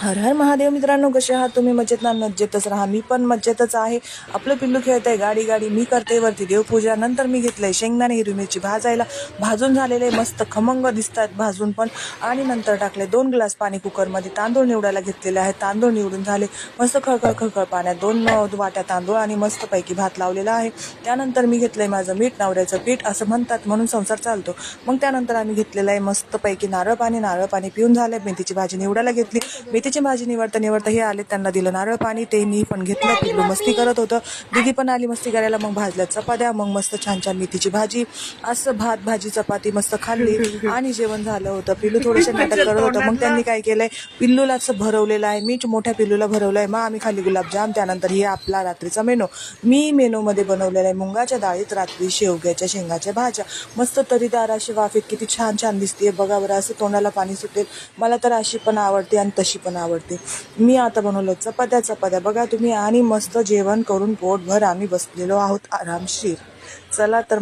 हर हर महादेव मित्रांनो, कसे आहात तुम्ही? मजेत ना? मजेतच राहा. मी पण मजेतच आहे. आपलं पिल्लू खेळत आहे गाडी गाडी. मी करते वरती देवपूजा. नंतर मी घेतलंय शेंगदाणे हिरवी मिरची भाजायला. भाजून झालेले मस्त खमंग दिसतात भाजून पण. आणि नंतर टाकले 2 ग्लास पाणी कुकरमध्ये. तांदूळ निवडायला घेतलेले आहे. तांदूळ निवडून झाले मस्त खळखळ खळखळ पाण्यात 2 वाट्या तांदूळ आणि मस्त पैकी भात लावलेला आहे. त्यानंतर मी घेतलंय माझं मीठ, नवऱ्याचं पीठ असं म्हणतात म्हणून संसार चालतो. मग त्यानंतर आम्ही घेतलेलं आहे मस्त पैकी नारळ पाणी पिऊन झालं. मेथीची भाजी निवडायला घेतली. मेथीची भाजी निवडता हे आले, त्यांना दिलं नारळ पाणी. ते मी पण घेतलं. पिल्लू मस्ती करत होतं. दीदी पण आली मस्ती करायला. मग भाजल्या चपात्या. मग मस्त छान छान मेथीची भाजी, असं भात भाजी चपाती मस्त खाल्ली आणि जेवण झालं होतं. पिल्लू थोडंसं नाटक करत होतं. मग त्यांनी काय केलंय, पिल्लूला असं भरवलेलं आहे. मी मोठ्या पिल्लूला भरवलंय. मग आम्ही खाल्ली गुलाबजाम. त्यानंतर हे आपला रात्रीचा मेनू. मी मेनूमध्ये बनवलेला आहे मुंगाच्या डाळीत रात्री शेवग्याच्या शेंगाच्या भाज्या. मस्त तरीदार अशी वाफेत किती छान छान दिसते बघा बरं. असं तोंडाला पाणी सुटेल. मला तर अशी पण आवडते आणि तशी पण आवडते. मी आता बनवलं चपात्या बघा तुम्ही. आणि मस्त जेवण करून पोटभर आम्ही बसलेलो आहोत आरामशीर. चला तर